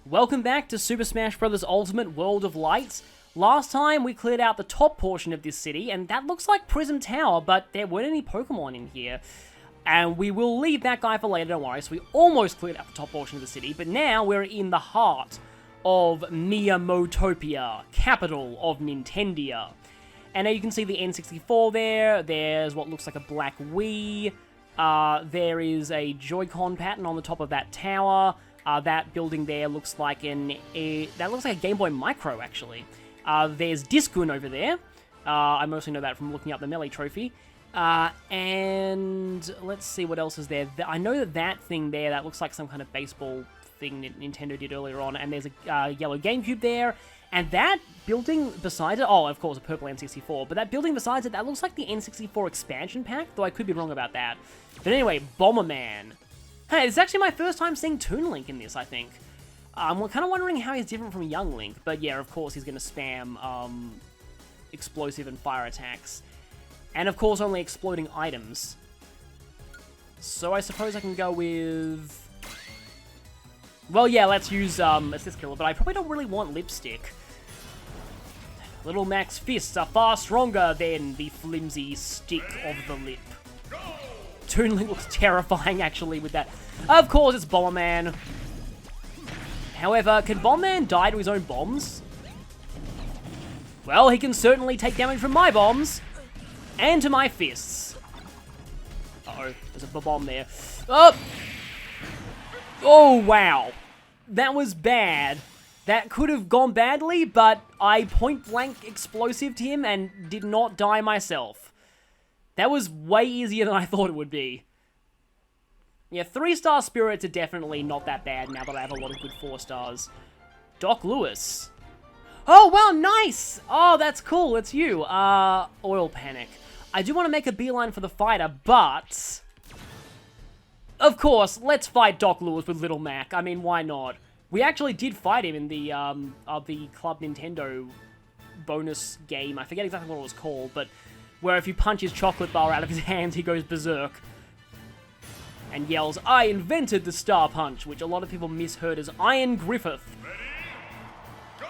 Welcome back to Super Smash Bros. Ultimate World of Light. Last time we cleared out the top portion of this city, and that looks like Prism Tower, but there weren't any Pokemon in here. And we will leave that guy for later, don't worry. So we almost cleared out the top portion of the city, but now we're in the heart of Miyamotopia, capital of Nintendia. And now you can see the N64 there. There's what looks like a black Wii. There is a Joy-Con pattern on the top of that tower. That building there looks like that looks like a Game Boy Micro, actually. There's Diskun over there. I mostly know that from looking up the Melee Trophy. And let's see what else is there. I know that thing there, that looks like some kind of baseball thing that Nintendo did earlier on. And there's a yellow GameCube there. And that building beside it, oh, of course, a purple N64. But that building besides it, that looks like the N64 expansion pack, though I could be wrong about that. But anyway, Bomberman. Hey, it's actually my first time seeing Toon Link in this, I think. I'm kind of wondering how he's different from Young Link, but yeah, of course he's going to spam explosive and fire attacks. And of course only exploding items. So I suppose I can go with... Well, yeah, let's use Assist Killer, but I probably don't really want Lipstick. Little Mac's fists are far stronger than the flimsy stick of the lip. Toon Link looks terrifying, actually, with that. Of course, it's Bomberman. However, can Bomberman die to his own bombs? Well, he can certainly take damage from my bombs. And to my fists. Uh-oh, there's a bomb there. Oh! Oh, wow. That was bad. That could have gone badly, but I point-blank explosive to him and did not die myself. That was way easier than I thought it would be. Yeah, 3-star spirits are definitely not that bad now that I have a lot of good 4 stars. Doc Lewis. Oh, wow, nice! Oh, that's cool, it's you. Oil Panic. I do want to make a beeline for the fighter, but... Of course, let's fight Doc Lewis with Little Mac. I mean, why not? We actually did fight him in the Club Nintendo bonus game. I forget exactly what it was called, but... where if you punch his chocolate bar out of his hands, he goes berserk. And yells, "I invented the Star Punch," which a lot of people misheard as Iron Griffith.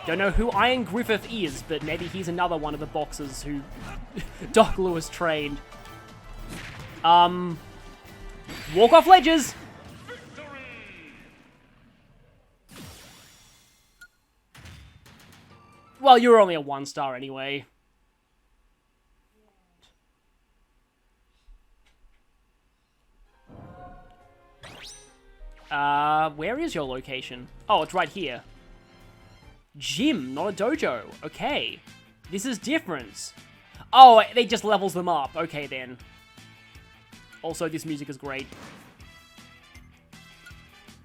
Don't know who Iron Griffith is, but maybe he's another one of the boxers who Doc Lewis trained. Walk off ledges! Well, you're only a 1-star anyway. Where is your location? Oh, it's right here. Gym, not a dojo. Okay. This is different. Oh, they just levels them up. Okay, then. Also, this music is great.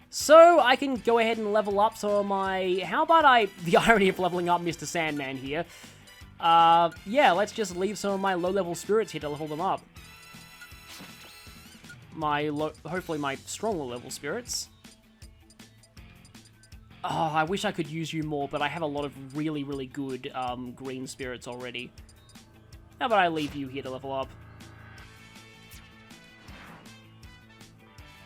So, I can go ahead and level up some of my... How about the irony of leveling up Mr. Sandman here. Yeah, let's just leave some of my low-level spirits here to level them up. Hopefully my stronger level spirits. Oh, I wish I could use you more, but I have a lot of really, really good green spirits already. How about I leave you here to level up?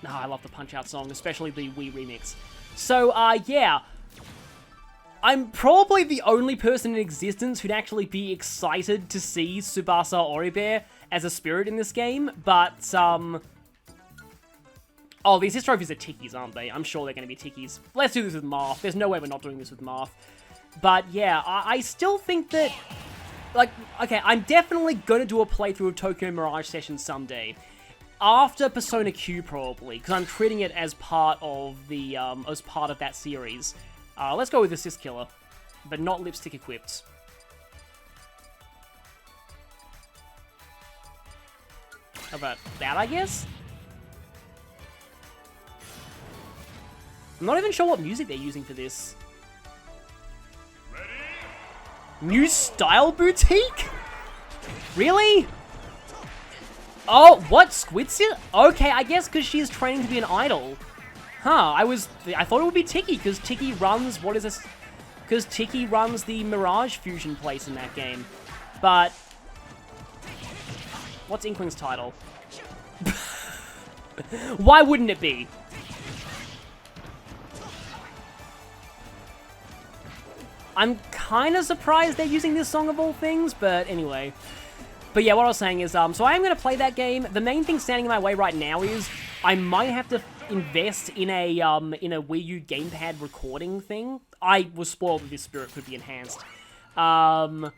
Oh, I love the Punch-Out song, especially the Wii remix. So, yeah. I'm probably the only person in existence who'd actually be excited to see Tsubasa Oribe as a spirit in this game, but, oh, these Assist Trophies are tickies, aren't they? I'm sure they're going to be tickies. Let's do this with Marth. There's no way we're not doing this with Marth. But yeah, I still think that... Like, okay, I'm definitely going to do a playthrough of Tokyo Mirage Session someday. After Persona Q, probably. Because I'm treating it as part of the, as part of that series. Let's go with Assist Killer. But not Lipstick equipped. How about that, I guess? I'm not even sure what music they're using for this. Ready? New Style Boutique? Really? Oh, what? Squidsit? Okay, I guess because she's training to be an idol. Huh, I thought it would be Tiki, because Tiki runs, what is this? Because Tiki runs the Mirage fusion place in that game. But, what's Inkling's title? Why wouldn't it be? I'm kind of surprised they're using this song of all things, but anyway. But yeah, what I was saying is, so I am going to play that game. The main thing standing in my way right now is I might have to invest in a Wii U gamepad recording thing. I was spoiled that this Spirit could be enhanced. And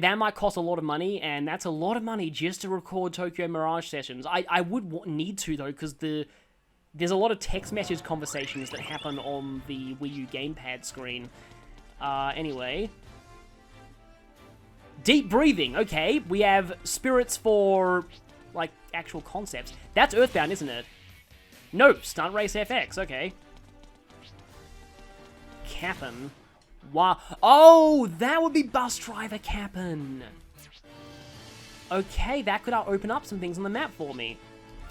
that might cost a lot of money, and that's a lot of money just to record Tokyo Mirage sessions. I would need to, though, because there's a lot of text message conversations that happen on the Wii U gamepad screen. Anyway. Deep breathing, okay. We have spirits for, like, actual concepts. That's Earthbound, isn't it? No, Stunt Race FX, okay. Kapp'n. Wow. Oh, that would be Bus Driver Kapp'n. Okay, that could open up some things on the map for me.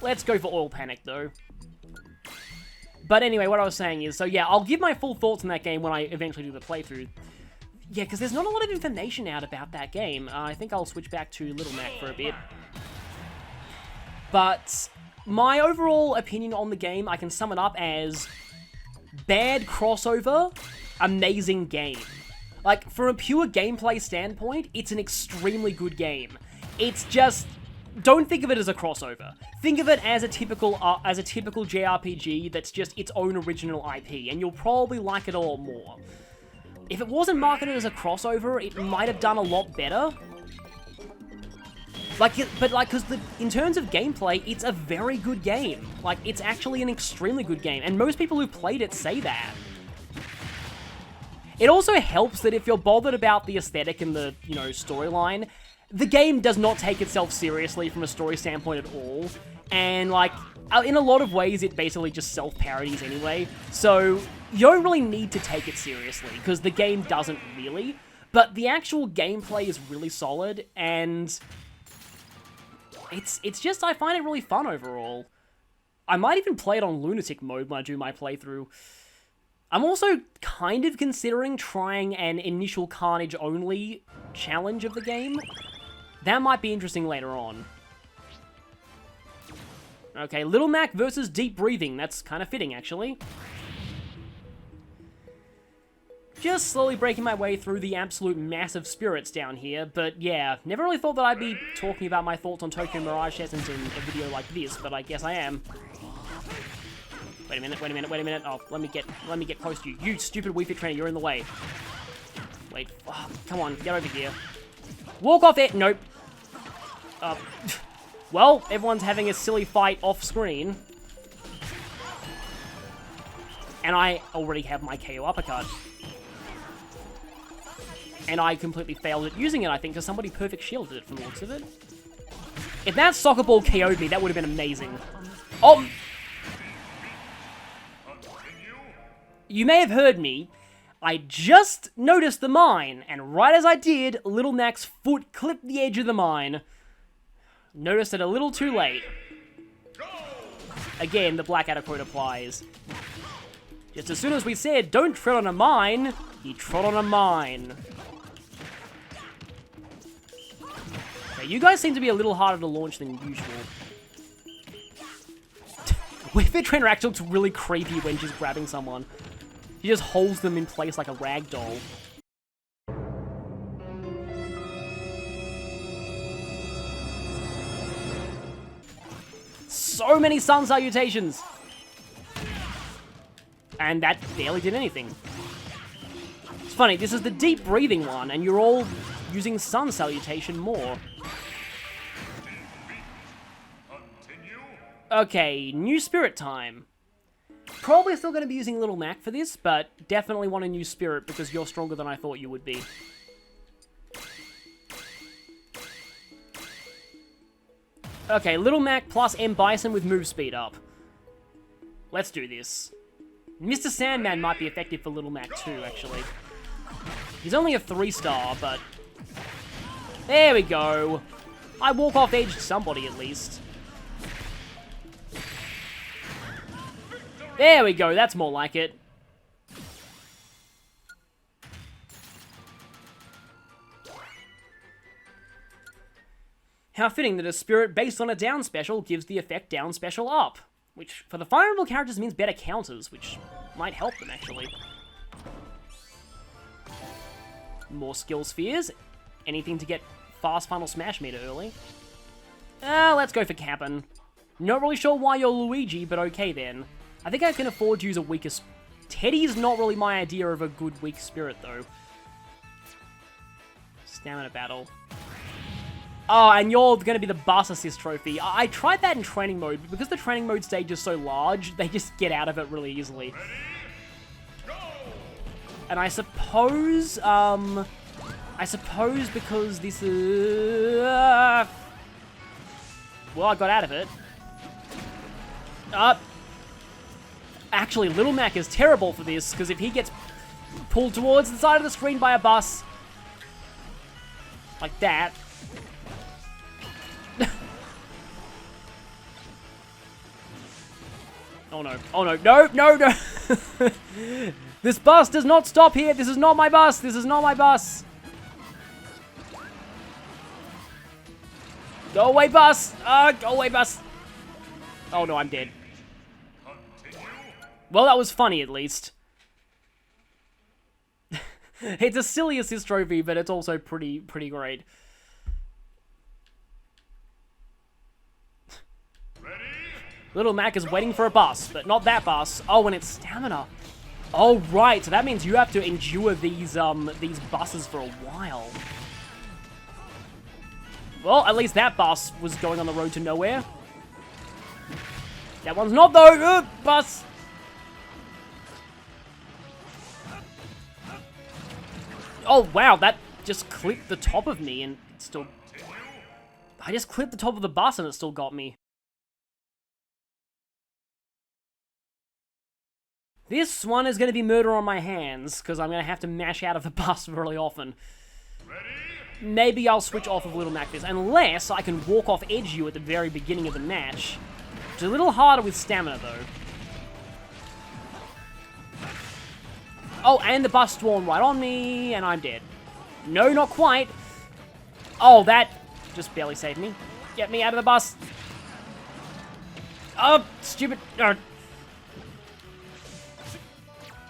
Let's go for Oil Panic, though. But anyway, what I was saying is, so yeah, I'll give my full thoughts on that game when I eventually do the playthrough. Yeah, because there's not a lot of information out about that game. I think I'll switch back to Little Mac for a bit. But my overall opinion on the game, I can sum it up as bad crossover, amazing game. Like, from a pure gameplay standpoint, it's an extremely good game. It's just, don't think of it as a crossover. Think of it as a typical JRPG that's just its own original IP, and you'll probably like it a lot more. If it wasn't marketed as a crossover, it might have done a lot better. Because in terms of gameplay, it's a very good game. Like, it's actually an extremely good game, and most people who've played it say that. It also helps that if you're bothered about the aesthetic and the, storyline, the game does not take itself seriously from a story standpoint at all. And, like, in a lot of ways, it basically just self-parodies anyway. So, you don't really need to take it seriously, because the game doesn't really. But the actual gameplay is really solid, and it's just, I find it really fun overall. I might even play it on Lunatic mode when I do my playthrough. I'm also kind of considering trying an initial carnage only challenge of the game. That might be interesting later on. Okay, Little Mac versus Deep Breathing. That's kind of fitting, actually. Just slowly breaking my way through the absolute massive spirits down here, but yeah, never really thought that I'd be talking about my thoughts on Tokyo Mirage sessions in a video like this, but I guess I am. Wait a minute. Oh, let me get close to you. You stupid Wii Fit trainer, you're in the way. Wait, oh, come on, get over here. Walk off it! Nope. Well, everyone's having a silly fight off-screen. And I already have my KO uppercut. And I completely failed at using it, I think, because somebody perfect shielded it from the looks of it. If that soccer ball KO'd me, that would have been amazing. Oh! You may have heard me. I just noticed the mine, and right as I did, Little Mac's foot clipped the edge of the mine. Noticed it a little too late. Again, the Blackadder quote applies. Just as soon as we said, don't tread on a mine, he trod on a mine. Okay, you guys seem to be a little harder to launch than usual. Wii Fit Trainer actually looks really creepy when she's grabbing someone. She just holds them in place like a rag doll. So many sun salutations! And that barely did anything. It's funny, this is the deep breathing one, and you're all using sun salutation more. Okay, new spirit time. Probably still going to be using Little Mac for this, but definitely want a new spirit because you're stronger than I thought you would be. Okay, Little Mac plus M. Bison with move speed up. Let's do this. Mr. Sandman might be effective for Little Mac too, actually. He's only a 3-star, but... There we go. I walk off edge somebody, at least. There we go, that's more like it. How fitting that a spirit based on a down special gives the effect down special up. Which, for the Fire Emblem characters, means better counters, which might help them, actually. More skill spheres. Anything to get fast final smash meter early. Let's go for Kapp'n. Not really sure why you're Luigi, but okay then. I think I can afford to use a weaker... Teddy's not really my idea of a good weak spirit, though. Stamina battle. Oh, and you're going to be the bus assist trophy. I tried that in training mode, but because the training mode stage is so large, they just get out of it really easily. And I suppose because this is... well, I got out of it. Actually, Little Mac is terrible for this, because if he gets pulled towards the side of the screen by a bus, like that... oh no, oh no, no, no, no! This bus does not stop here, this is not my bus, this is not my bus! Go away, bus! Go away, bus! Oh no, I'm dead. Well, that was funny, at least. It's a silly assist trophy, but it's also pretty great. Little Mac is waiting for a bus, but not that bus. Oh, and it's stamina. Oh, right. So that means you have to endure these buses for a while. Well, at least that bus was going on the road to nowhere. That one's not, though. Bus. Oh, wow. That just clipped the top of me and it still... I just clipped the top of the bus and it still got me. This one is going to be murder on my hands, because I'm going to have to mash out of the bus really often. Maybe I'll switch off of Little Mac this, unless I can walk off edge you at the very beginning of the match. Which is a little harder with stamina, though. Oh, and the bus spawned right on me, and I'm dead. No, not quite. Oh, that just barely saved me. Get me out of the bus. Oh, stupid...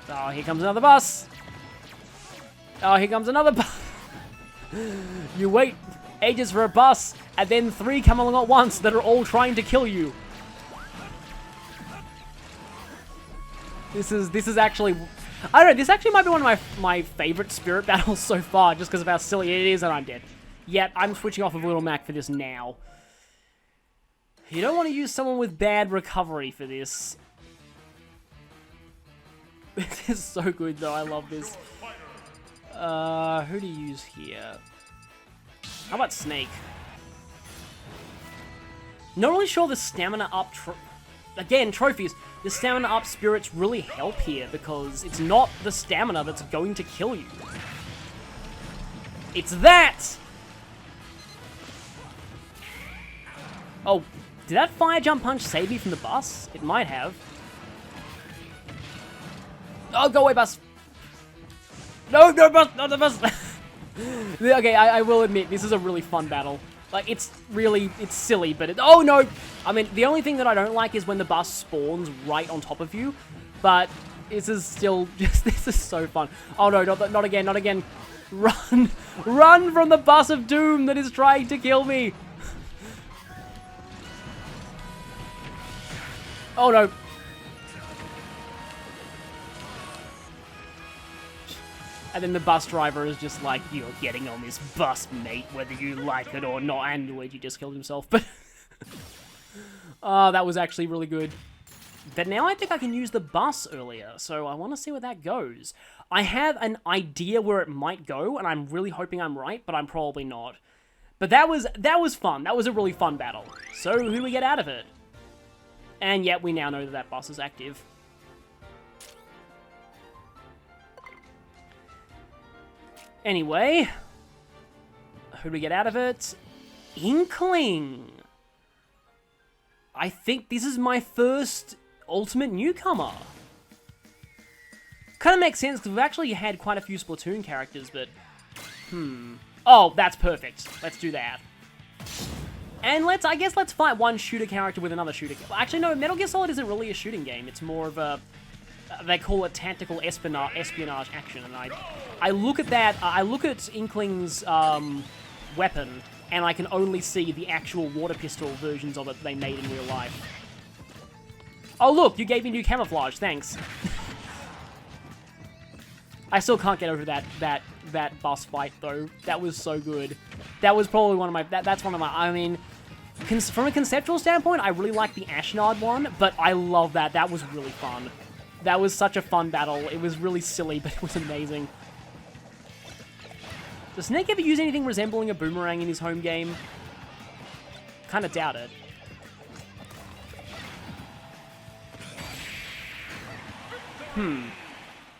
Oh, here comes another bus. Oh, here comes another bus. You wait ages for a bus, and then 3 come along at once that are all trying to kill you. This is actually... I don't know, this actually might be one of my favorite spirit battles so far, just because of how silly it is, and I'm dead. Yet, I'm switching off of Little Mac for this now. You don't want to use someone with bad recovery for this. This is so good, though. I love this. Who to use here? How about Snake? Not really sure the stamina up... Again, trophies. The stamina up spirits really help here, because it's not the stamina that's going to kill you. It's that! Oh, did that fire jump punch save me from the bus? It might have. Oh, go away, bus! No, no, bus! Not the bus! Okay, I will admit, this is a really fun battle. Like, it's silly, but it... Oh, no! I mean, the only thing that I don't like is when the bus spawns right on top of you. But this is still just... This is so fun. Oh, no, not again, not again. Run! Run from the bus of doom that is trying to kill me! Oh, no. And then the bus driver is just like, you're getting on this bus, mate, whether you like it or not. And Luigi just killed himself, but... Oh, that was actually really good. But now I think I can use the bus earlier, so I want to see where that goes. I have an idea where it might go, and I'm really hoping I'm right, but I'm probably not. But that was fun. That was a really fun battle. So, who do we get out of it? And yet, we now know that that bus is active. Anyway, who do we get out of it? Inkling! I think this is my first ultimate newcomer. Kind of makes sense, because we've actually had quite a few Splatoon characters, but... Oh, that's perfect. Let's do that. And I guess let's fight one shooter character with another shooter. Actually, no, Metal Gear Solid isn't really a shooting game. It's more of a... they call it tactical espionage action, and I look at that, I look at Inkling's weapon, and I can only see the actual water pistol versions of it they made in real life. Oh look, you gave me new camouflage, thanks. I still can't get over that boss fight though. That was so good. That was probably one of my, that's one of my, I mean, from a conceptual standpoint, I really like the Ashnard one, but I love that. That was really fun. That was such a fun battle. It was really silly, but it was amazing. Does Snake ever use anything resembling a boomerang in his home game? Kinda doubt it.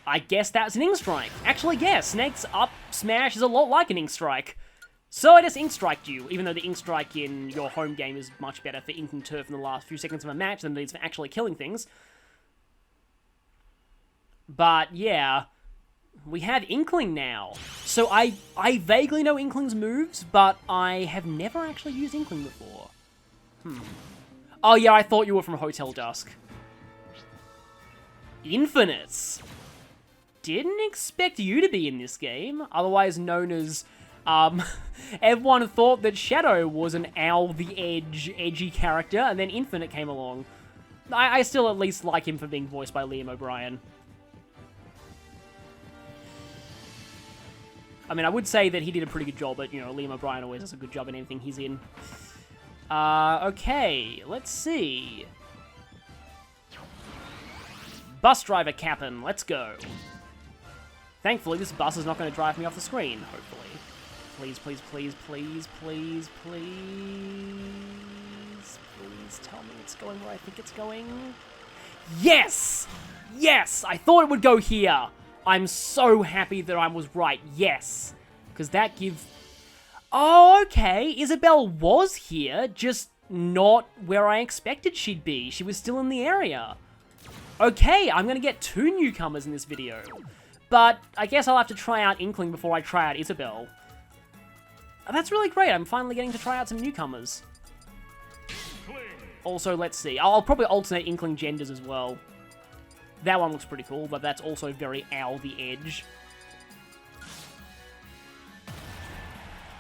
I guess that's an Ink Strike. Actually, yeah, Snake's up smash is a lot like an Ink Strike. So I just Ink Striked you, even though the Ink Strike in your home game is much better for inking turf in the last few seconds of a match than it is for actually killing things. But yeah, we have Inkling now. So I vaguely know Inkling's moves, but I have never actually used Inkling before. Oh yeah, I thought you were from Hotel Dusk. Infinites. Didn't expect you to be in this game, otherwise known as, everyone thought that Shadow was an Owl the Edge, edgy character, and then Infinite came along. I still at least like him for being voiced by Liam O'Brien. I mean, I would say that he did a pretty good job, but, you know, Liam O'Brien always does a good job in anything he's in. Okay, let's see. Bus driver Kapp'n, let's go. Thankfully, this bus is not going to drive me off the screen, hopefully. Please, please, please, please, please, please. Please tell me it's going where I think it's going. Yes! Yes! I thought it would go here. I'm so happy that I was right. Yes. Because that gives... Oh, okay. Isabelle was here, just not where I expected she'd be. She was still in the area. Okay, I'm going to get 2 newcomers in this video. But I guess I'll have to try out Inkling before I try out Isabelle. That's really great. I'm finally getting to try out some newcomers. Also, let's see. I'll probably alternate Inkling genders as well. That one looks pretty cool, but that's also very Owl the Edge.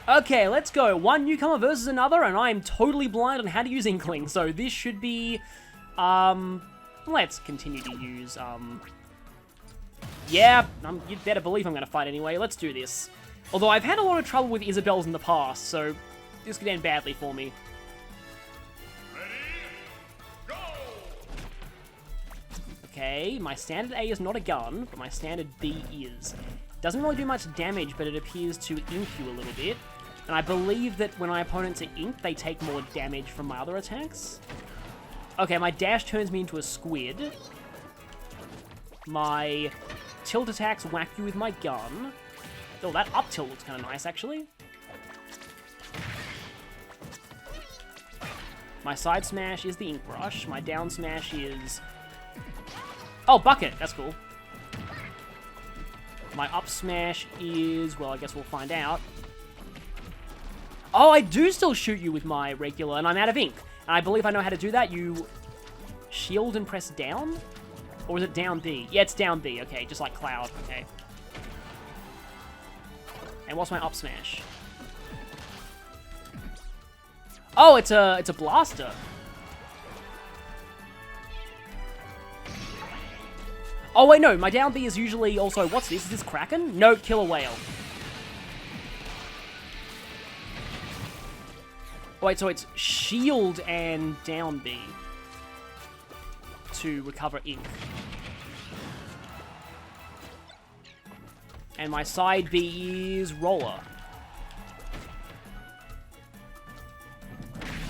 Okay, let's go. One newcomer versus another, and I'm totally blind on how to use Inkling, so this should be... let's continue to use, Yeah, you'd better believe I'm going to fight anyway. Let's do this. Although I've had a lot of trouble with Isabelle's in the past, so this could end badly for me. Ready, go! Okay, my standard A is not a gun, but my standard B is. Doesn't really do much damage, but it appears to ink you a little bit. And I believe that when my opponents are inked, they take more damage from my other attacks. Okay, my dash turns me into a squid. My tilt attacks whack you with my gun. Oh, that up tilt looks kind of nice, actually. My side smash is the ink brush. My down smash is... Oh, bucket! That's cool. My up smash is... Well, I guess we'll find out. Oh, I do still shoot you with my regular, and I'm out of ink. And I believe I know how to do that. You shield and press down? Or is it down B? Yeah, it's down B. Okay, just like Cloud. Okay. And what's my up smash? Oh, it's a blaster. Oh wait, no, my down B is usually also, what's this? Is this Kraken? No, kill a whale. Oh, wait, so it's shield and down B to recover ink. And my side B is roller.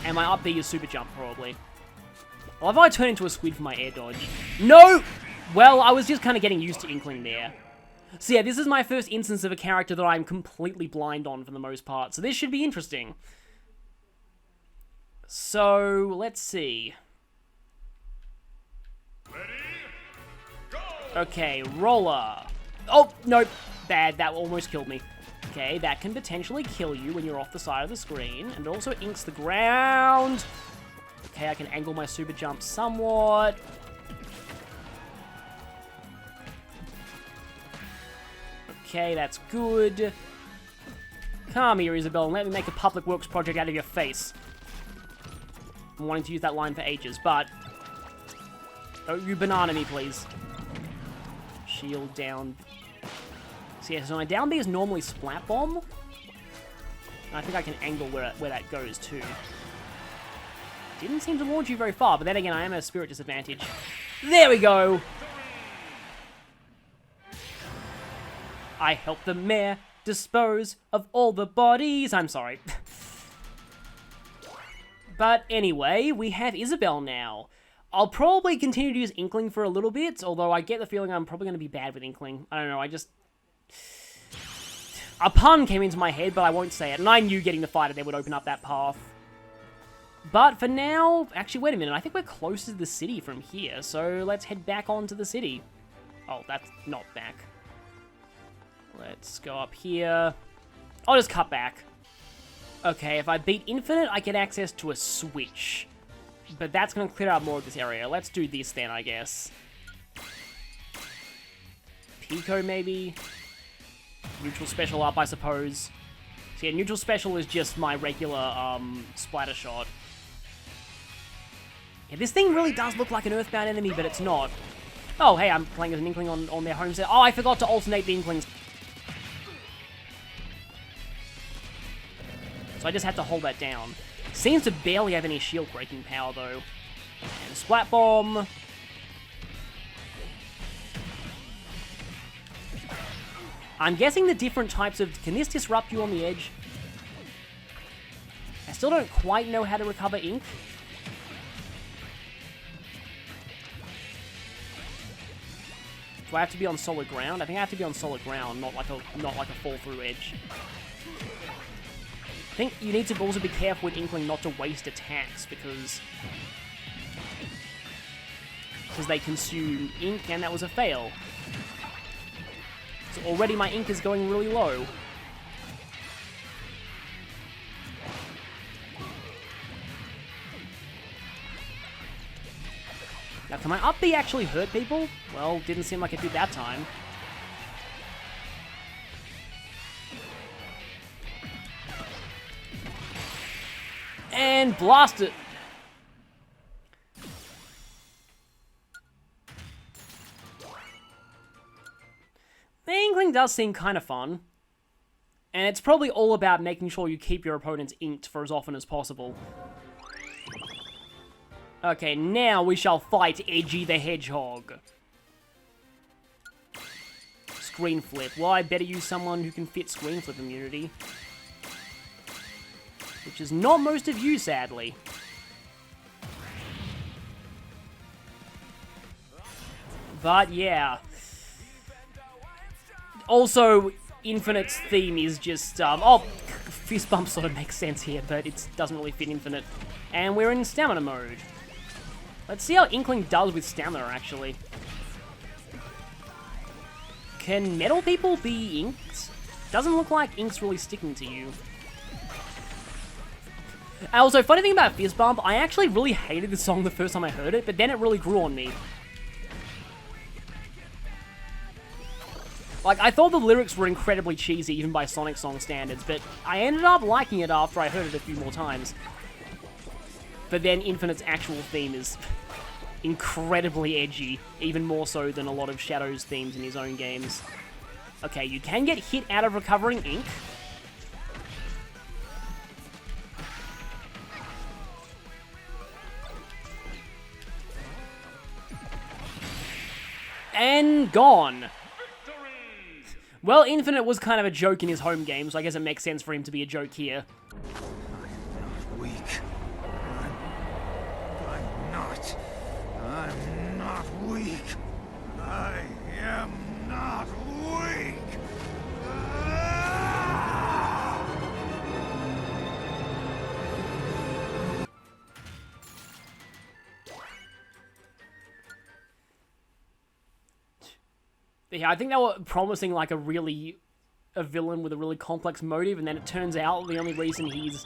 And my up B is super jump, probably. I love how I turn into a squid for my air dodge. No! Well, I was just kind of getting used to Inkling there. So yeah, this is my first instance of a character that I'm completely blind on for the most part. So this should be interesting. So, let's see. Ready, go! Okay, roller. Oh, nope. Bad, that almost killed me. Okay, that can potentially kill you when you're off the side of the screen. And it also inks the ground. Okay, I can angle my super jump somewhat. Okay, that's good. Come here, Isabel, and let me make a public works project out of your face. I'm wanting to use that line for ages, but... Don't you banana me, please. Shield down. So yeah, so my down B is normally Splat Bomb. And I think I can angle where that goes, too. Didn't seem to launch you very far, but then again, I am at a spirit disadvantage. There we go! I help the mayor dispose of all the bodies. I'm sorry. But anyway, we have Isabel now. I'll probably continue to use Inkling for a little bit, although I get the feeling I'm probably going to be bad with Inkling. I don't know, a pun came into my head, but I won't say it, and I knew getting the fighter there would open up that path. But for now... Actually, wait a minute. I think we're close to the city from here, so let's head back onto the city. Oh, that's not back. Let's go up here. I'll just cut back. Okay, if I beat Infinite, I get access to a switch. But that's going to clear out more of this area. Let's do this then, I guess. Pico, maybe? Neutral special up, I suppose. So yeah, neutral special is just my regular splatter shot. Yeah, this thing really does look like an Earthbound enemy, but it's not. Oh, hey, I'm playing as an Inkling on their home set. Oh, I forgot to alternate the Inklings. So I just had to hold that down. Seems to barely have any shield breaking power, though. And Splat Bomb. I'm guessing the different types of... Can this disrupt you on the edge? I still don't quite know how to recover ink. Do I have to be on solid ground? I think I have to be on solid ground, not like a fall-through edge. I think you need to also be careful with Inkling not to waste attacks, because they consume ink, and that was a fail. So already my ink is going really low. Now, can my up B actually hurt people? Well, didn't seem like it did that time. And blast it! The Inkling does seem kind of fun. And it's probably all about making sure you keep your opponents inked for as often as possible. Okay, now we shall fight Edgy the Hedgehog. Screen flip. Well, I better use someone who can fit screen flip immunity. Which is not most of you, sadly. But yeah. Also, Infinite's theme is just, oh, fist bump sort of makes sense here, but it doesn't really fit Infinite. And we're in stamina mode. Let's see how Inkling does with stamina, actually. Can metal people be inked? Doesn't look like ink's really sticking to you. Also, funny thing about Fist Bump, I actually really hated the song the first time I heard it, but then it really grew on me. Like, I thought the lyrics were incredibly cheesy, even by Sonic song standards, but I ended up liking it after I heard it a few more times. But then Infinite's actual theme is incredibly edgy, even more so than a lot of Shadow's themes in his own games. Okay, you can get hit out of recovering ink. And gone. Well, Infinite was kind of a joke in his home game, so I guess it makes sense for him to be a joke here. I'm weak. I'm not weak. I am not weak. Yeah, I think they were promising like a villain with a really complex motive, and then it turns out the only reason he's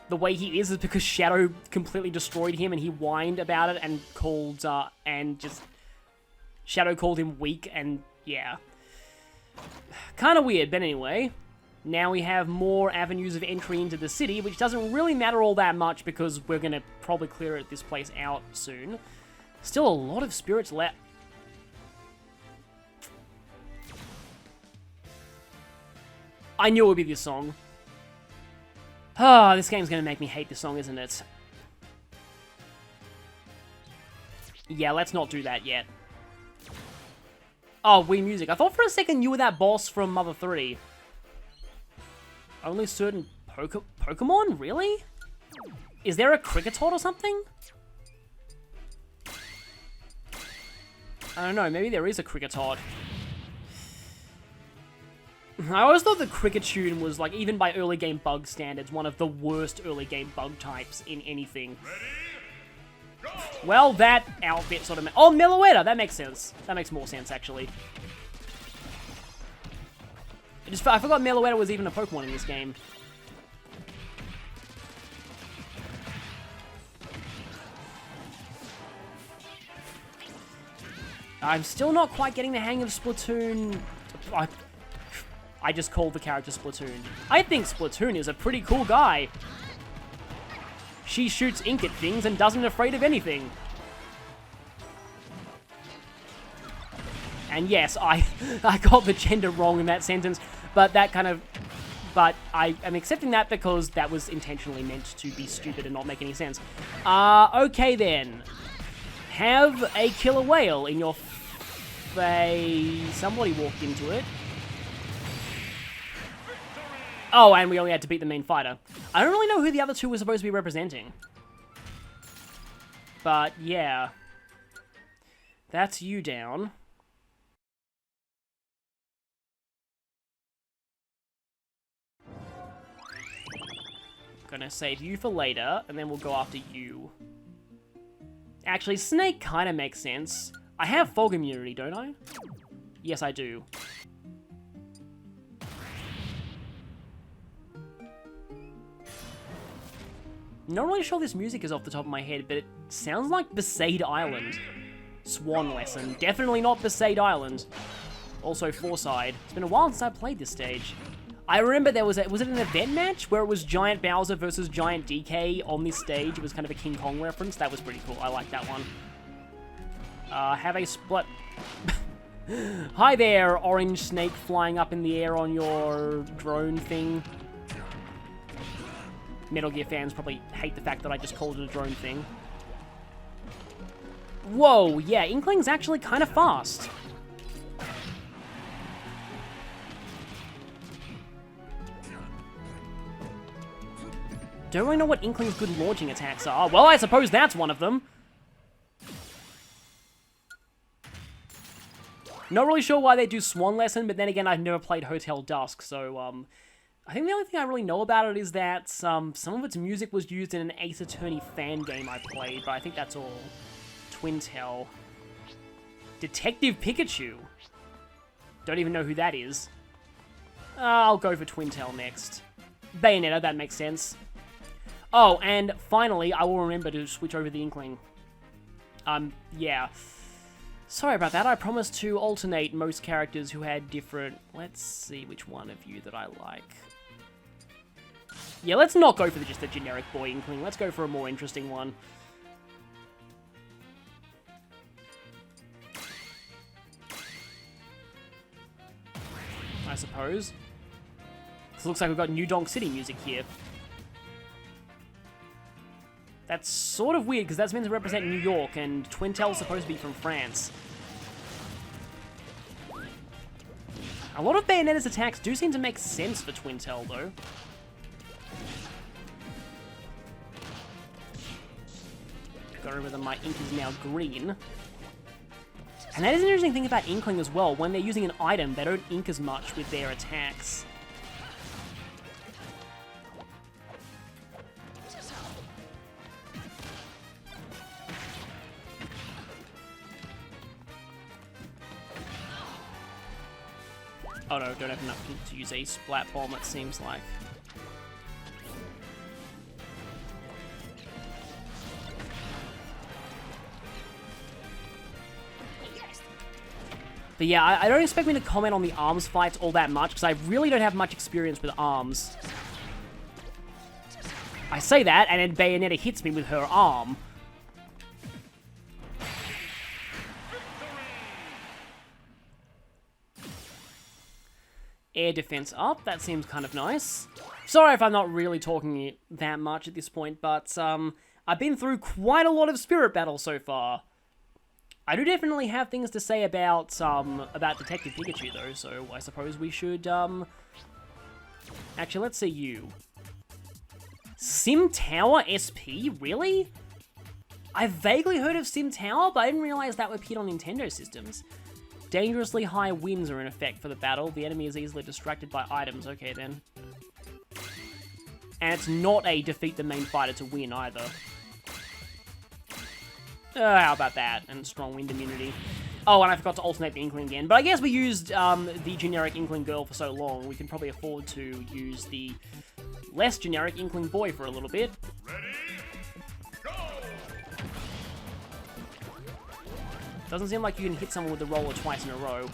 the way he is because Shadow completely destroyed him, and he whined about it and called Shadow called him weak, and yeah. kind of weird, but anyway. Now we have more avenues of entry into the city, which doesn't really matter all that much because we're going to probably clear this place out soon. Still a lot of spirits left. I knew it would be this song. Ah, this game's going to make me hate this song, isn't it? Yeah, let's not do that yet. Oh, Wii Music. I thought for a second you were that boss from Mother 3. Only certain Pokemon? Really? Is there a Kricketot or something? I don't know, maybe there is a Kricketot. I always thought the Kricketune was, like, even by early game bug standards, one of the worst early game bug types in anything. Well, that outfit sort of... Oh, Meloetta! That makes sense. That makes more sense, actually. I forgot Meloetta was even a Pokemon in this game. I'm still not quite getting the hang of Splatoon. I just called the character Splatoon. I think Splatoon is a pretty cool guy. She shoots ink at things and doesn't afraid of anything. And yes, I got the gender wrong in that sentence, but that kind of... But I am accepting that because that was intentionally meant to be stupid and not make any sense. Okay then. Have a killer whale in your face. Somebody walked into it. Oh, and we only had to beat the main fighter. I don't really know who the other two were supposed to be representing. But, yeah. That's you down. Gonna save you for later, and then we'll go after you. Actually, Snake kind of makes sense. I have fog immunity, don't I? Yes, I do. Not really sure this music is off the top of my head, but it sounds like Besaid Island. Swan Lesson. Definitely not Besaid Island. Also, Forside. It's been a while since I played this stage. I remember there was was it an event match where it was Giant Bowser versus Giant DK on this stage? It was kind of a King Kong reference. That was pretty cool. I like that one. Have a split. Hi there, orange snake flying up in the air on your drone thing. Metal Gear fans probably hate the fact that I just called it a drone thing. Whoa, yeah, Inkling's actually kind of fast. Don't really know what Inkling's good launching attacks are. Well, I suppose that's one of them. Not really sure why they do Swan Lesson, but then again, I've never played Hotel Dusk, so, I think the only thing I really know about it is that some of its music was used in an Ace Attorney fan game I played, but I think that's all. Twintel. Detective Pikachu. Don't even know who that is. I'll go for Twintel next. Bayonetta, that makes sense. Oh, and finally, I will remember to switch over the Inkling. Yeah. Sorry about that, I promised to alternate most characters who had different... Let's see which one of you that I like. Yeah, let's not go for just the generic boy Inkling. Let's go for a more interesting one. I suppose. This looks like we've got New Donk City music here. That's sort of weird, because that's meant to represent New York, and Twintel's supposed to be from France. A lot of Bayonetta's attacks do seem to make sense for Twintel, though. Gotta remember that my ink is now green. And that is an interesting thing about Inkling as well. When they're using an item, they don't ink as much with their attacks. Oh no, don't have enough ink to use a splat bomb, it seems like. But yeah, I don't expect me to comment on the arms fights all that much, because I really don't have much experience with arms. I say that, and then Bayonetta hits me with her arm. Air defense up, that seems kind of nice. Sorry if I'm not really talking it that much at this point, but I've been through quite a lot of spirit battles so far. I do definitely have things to say about Detective Pikachu though, so I suppose we should actually, let's see you. Sim Tower SP? Really? I've vaguely heard of Sim Tower, but I didn't realize that appeared on Nintendo systems. Dangerously high winds are in effect for the battle. The enemy is easily distracted by items. Okay, then. And it's not a defeat the main fighter to win, either. How about that? And strong wind immunity. Oh, and I forgot to alternate the Inkling again. But I guess we used the generic Inkling girl for so long, we can probably afford to use the less generic Inkling boy for a little bit. Ready? Go! Doesn't seem like you can hit someone with the roller twice in a row.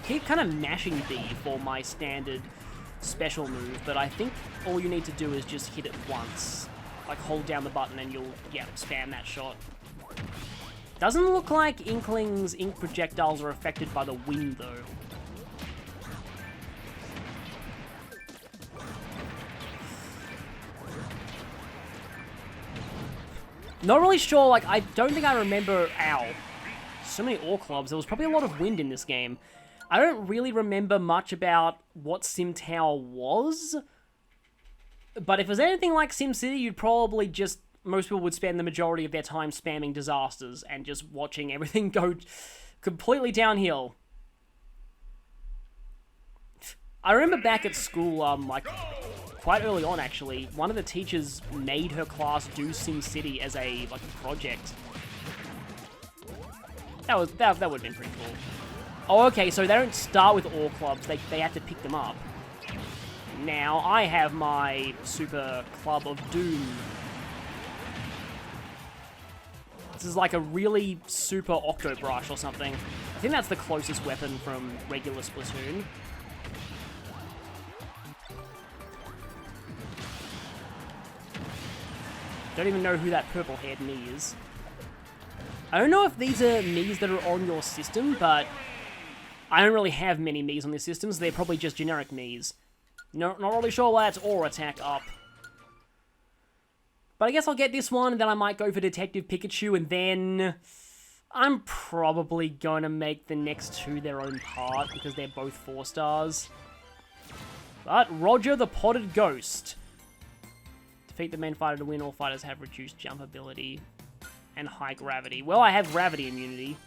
Keep kind of mashing B for my standard special move, but I think all you need to do is just hit it once. Like, hold down the button and you'll, yeah, spam that shot. Doesn't look like Inkling's ink projectiles are affected by the wind, though. Not really sure, like, I don't think I remember... Ow. So many ore clubs. There was probably a lot of wind in this game. I don't really remember much about what Sim Tower was. But if it was anything like SimCity, you'd probably just... Most people would spend the majority of their time spamming disasters and just watching everything go completely downhill. I remember back at school, like... quite early on, actually, one of the teachers made her class do SimCity as a project. That would have been pretty cool. Oh, okay, so they don't start with ore clubs; they have to pick them up. Now I have my super club of doom. This is like a really super octobrush or something. I think that's the closest weapon from regular Splatoon. Don't even know who that purple-haired me is. I don't know if these are Miis that are on your system, but I don't really have many Miis on this system, so they're probably just generic Miis. Not really sure why that's Aura Attack up. But I guess I'll get this one, and then I might go for Detective Pikachu, and then... I'm probably going to make the next two their own part, because they're both 4 stars. But Roger the Potted Ghost. Defeat the main fighter to win. All fighters have reduced jump ability and high gravity. Well, I have gravity immunity.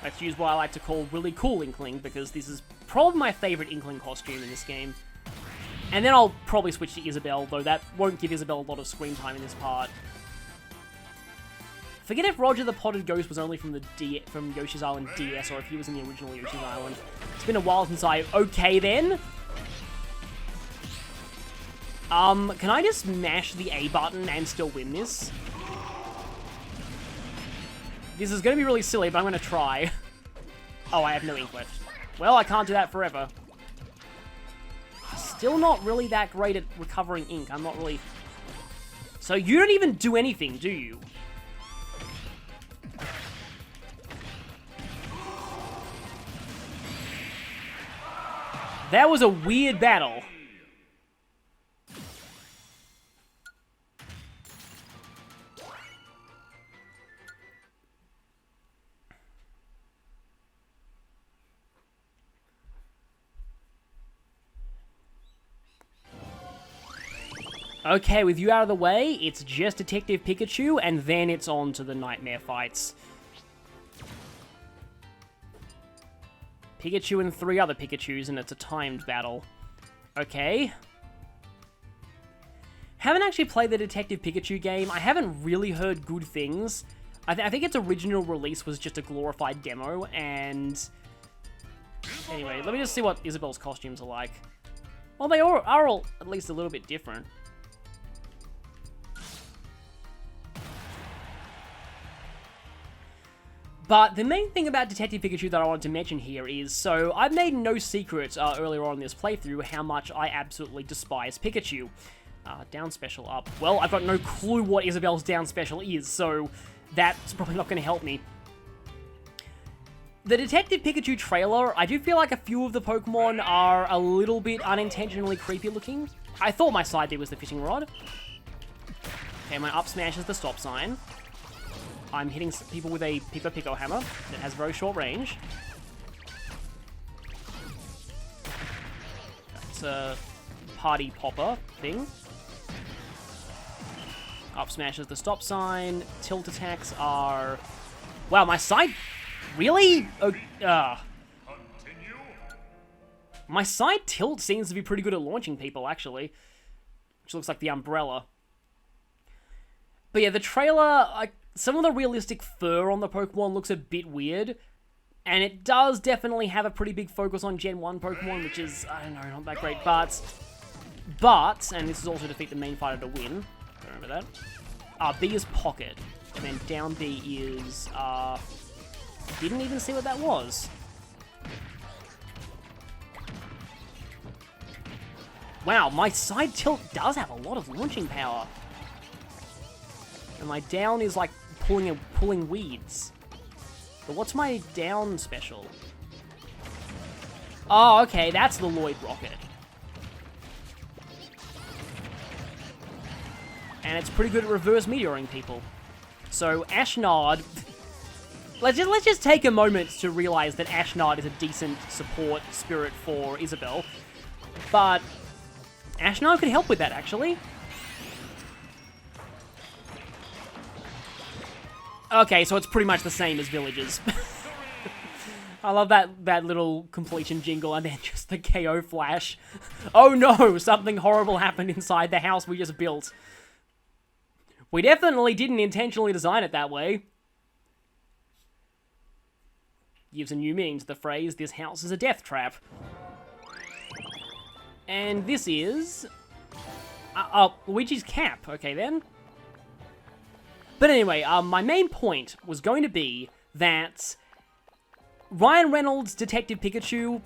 That's used what I like to call really cool Inkling, because this is probably my favorite Inkling costume in this game. And then I'll probably switch to Isabelle, though that won't give Isabelle a lot of screen time in this part. Forget if Roger the Potted Ghost was only from from Yoshi's Island DS, or if he was in the original Yoshi's Island. It's been a while since I... Okay, then. Can I just mash the A button and still win this? This is going to be really silly, but I'm going to try. Oh, I have no ink left. Well, I can't do that forever. Still not really that great at recovering ink. I'm not really... So you don't even do anything, do you? That was a weird battle. Okay, with you out of the way, it's just Detective Pikachu, and then it's on to the nightmare fights. Pikachu and 3 other Pikachus, and it's a timed battle. Okay. Haven't actually played the Detective Pikachu game. I haven't really heard good things. I think its original release was just a glorified demo, and... Anyway, let me just see what Isabelle's costumes are like. Well, they are all at least a little bit different. But the main thing about Detective Pikachu that I wanted to mention here is, so I've made no secret earlier on in this playthrough how much I absolutely despise Pikachu. Down special up. Well, I've got no clue what Isabelle's down special is, so that's probably not going to help me. The Detective Pikachu trailer, I do feel like a few of the Pokemon are a little bit unintentionally creepy looking. I thought my side B was the fishing rod. Okay, my up smash is the stop sign. I'm hitting people with a Pico hammer that has very short range. That's a party popper thing. Up smash is the stop sign. Tilt attacks are... Wow, my side... Really? My side tilt seems to be pretty good at launching people, actually. Which looks like the umbrella. But yeah, the trailer, some of the realistic fur on the Pokemon looks a bit weird. And it does definitely have a pretty big focus on Gen 1 Pokemon, which is, I don't know, not that great. But, and this is also defeat the main fighter to win. Remember that. B is Pocket. And then down B is, didn't even see what that was. Wow, my side tilt does have a lot of launching power. And my down is like pulling weeds. But what's my down special? Oh, okay, that's the Lloyd Rocket. And it's pretty good at reverse meteoring people. So Ashnard... let's just take a moment to realize that Ashnard is a decent support spirit for Isabelle. But Ashnard could help with that, actually. Okay, so it's pretty much the same as Villagers. I love that little completion jingle and then just the KO flash. Oh no, something horrible happened inside the house we just built. We definitely didn't intentionally design it that way. Gives a new meaning to the phrase, this house is a death trap. And this is... Luigi's cap. Okay, then. But anyway, my main point was going to be that Ryan Reynolds' Detective Pikachu,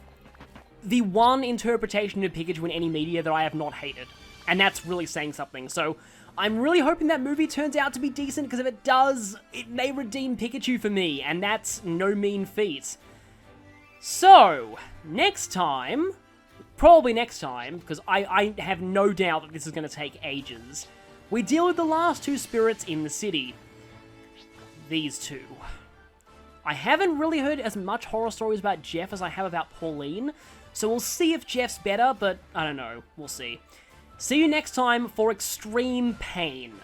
the one interpretation of Pikachu in any media that I have not hated. And that's really saying something. So I'm really hoping that movie turns out to be decent, because if it does, it may redeem Pikachu for me, and that's no mean feat. So, next time, probably next time, because I have no doubt that this is going to take ages, we deal with the last two spirits in the city. These two. I haven't really heard as much horror stories about Jeff as I have about Pauline, so we'll see if Jeff's better, but I don't know. We'll see. See you next time for Extreme Pain.